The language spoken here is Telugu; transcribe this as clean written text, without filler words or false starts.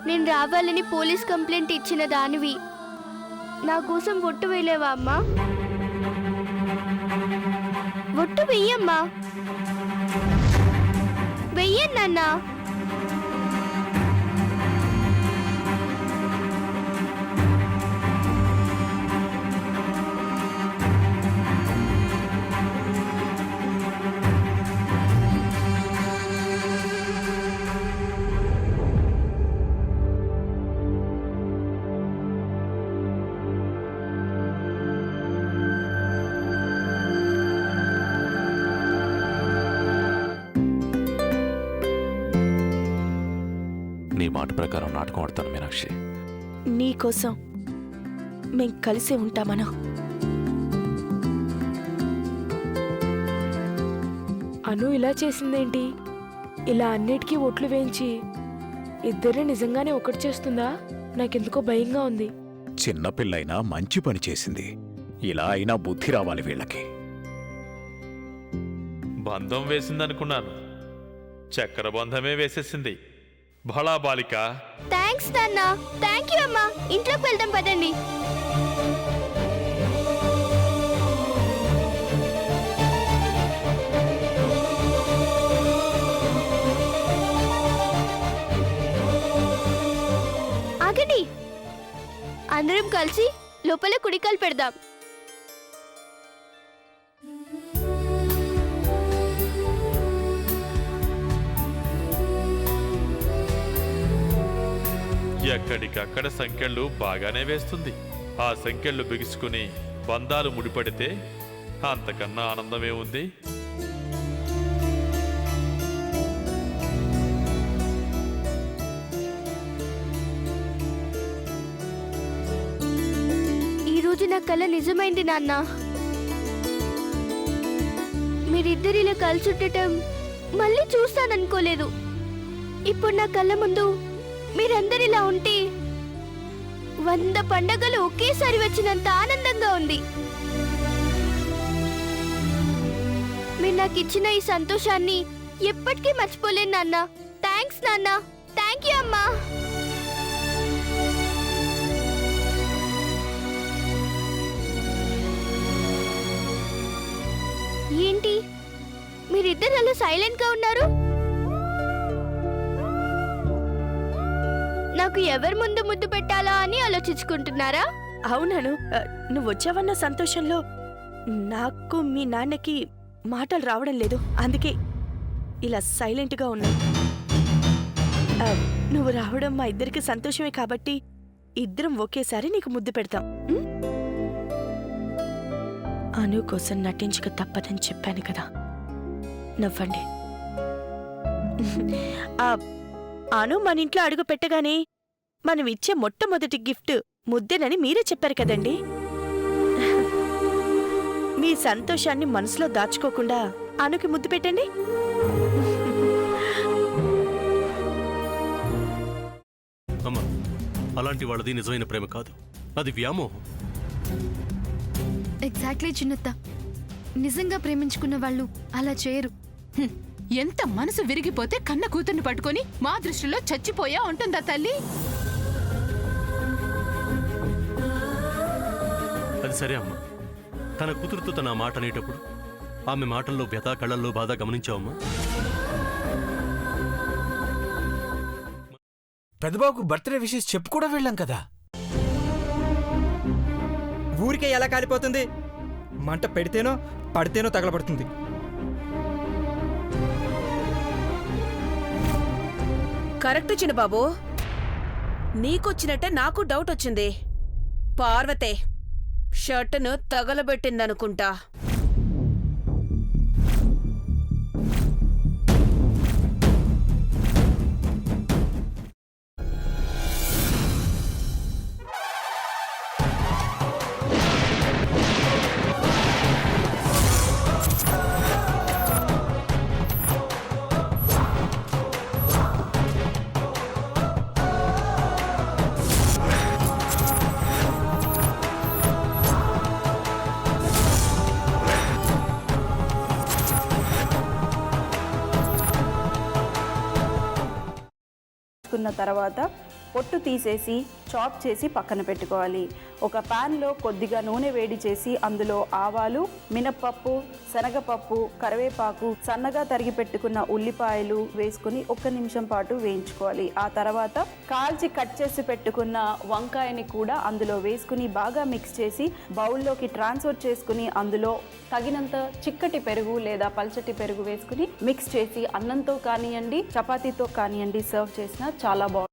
నేను రావాలని పోలీస్ కంప్లైంట్ ఇచ్చిన దానివి. నా కోసం ఒట్టు వేయలేవా అమ్మా? ఒట్టు వెయ్యమ్మా, వెయ్యన్నా. నీ మాట ప్రకారం నాటకం ఆడతాను మీనాక్షి. నీకోసం మేం కలిసే ఉంటామను. అను ఇలా చేసిందేంటి? ఇలా అన్నిటికీ ఓట్లు వేయించి ఇద్దరే నిజంగానే ఒకటి చేస్తుందా? నాకెందుకో భయంగా ఉంది. చిన్నపిల్లైనా మంచి పని చేసింది. ఇలా అయినా బుద్ధి రావాలి వీళ్ళకి. బంధం వేసిందనుకున్నాను, చక్కెర బంధమే వేసేసింది. భళా బాలిక. థ్యాంక్స్ నాన్న. థ్యాంక్ యూ అమ్మా. ఇంట్లోకి వెళ్దాం పదండి. ఆగండి, అందరం కలిసి లోపల కుడికాలు పెడదాం. ఎక్కడికక్కడ సంఖ్యలు బాగానే వేస్తుంది. ఆ సంఖ్యలు బిగుసుకుని బంధాలు ముడిపడితే అంతకన్నా ఆనందమే ఉంది. ఈరోజు నా కల నిజమైంది నాన్న. మీరిద్దరు ఇలా కలిసి ఉండటం మళ్ళీ చూస్తాననుకోలేదు. ఇప్పుడు నా కళ్ళ ముందు మీరందరిలా ఉంటే 100 పండగలు ఒకేసారి వచ్చినంత ఆనందంగా ఉంది. మీరు నాకు ఇచ్చిన ఈ సంతోషాన్ని ఎప్పటికీ మర్చిపోలేను నాన్న. థ్యాంక్స్ నాన్న. థ్యాంక్ యూ అమ్మా. ఏంటి మీరిద్దరు అలా సైలెంట్ గా ఉన్నారు? నాకు ఎవరి ముందు ముద్దు పెట్టాలా అని ఆలోచించుకుంటున్నారా? అవునను, నువ్వొచ్చావన్న సంతోషంలో నాకు మీ నాన్నకి మాటలు రావడం లేదు. అందుకే ఇలా సైలెంట్గా ఉన్నా. నువ్వు రావడం మా ఇద్దరికి సంతోషమే కాబట్టి ఇద్దరం ఒకేసారి నీకు ముద్దు పెడతాం. అను కోసం నటించక తప్పదని చెప్పాను కదా, నవ్వండి. అను మన ఇంట్లో అడుగు పెట్టగానే మనం ఇచ్చే మొట్టమొదటి గిఫ్ట్ ముద్దెనని మీరే చెప్పారు కదండి. మీ సంతోషాన్ని మనసులో దాచుకోకుండా అనుకి ముద్దు పెట్టండి. అమ్మా, అలాంటి వాళ్ళది నిజమైన ప్రేమ కాదు, అది వ్యామోహం. ఎగ్జాక్ట్లీ చిన్నత్త. నిజంగా ప్రేమించుకున్న వాళ్ళు అలా చేయరు. ఎంత మనసు విరిగిపోతే కన్న కూతుర్ని పట్టుకొని మా దృష్టిలో చచ్చిపోయా ఉంటుందా తల్లి? అది సరే అమ్మా, తన కూతురుతో తన మాట అనేటప్పుడు ఆమె మాటల్లో వ్యథ, కళ్ళల్లో బాధ గమనించావమ్మా? పెద్దబాబుకు బర్త్డే విషెస్ చెప్పు కూడా వెళ్ళాం కదా. ఊరికే ఎలా కాలిపోతుంది? మంట పెడితేనో పడితేనో తగలబడుతుంది. కరెక్ట్ చిన్నబాబు, నీకొచ్చినట్టే నాకు డౌట్ వచ్చింది. పార్వతే షర్టును తగలబెట్టిందనుకుంటా. తర్వాత పొట్టు తీసేసి చాప్ చేసి పక్కన పెట్టుకోవాలి. ఒక ప్యాన్లో కొద్దిగా నూనె వేడి చేసి అందులో ఆవాలు, మినప్పప్పు, శనగపప్పు, కరివేపాకు, సన్నగా తరిగి పెట్టుకున్న ఉల్లిపాయలు వేసుకుని 1 నిమిషం పాటు వేయించుకోవాలి. ఆ తర్వాత కాల్చి కట్ చేసి పెట్టుకున్న వంకాయని కూడా అందులో వేసుకుని బాగా మిక్స్ చేసి బౌల్లోకి ట్రాన్స్ఫర్ చేసుకుని అందులో తగినంత చిక్కటి పెరుగు లేదా పల్చటి పెరుగు వేసుకుని మిక్స్ చేసి అన్నంతో కానివ్వండి, చపాతీతో కానివ్వండి సర్వ్ చేసినా చాలా బాగుంటుంది.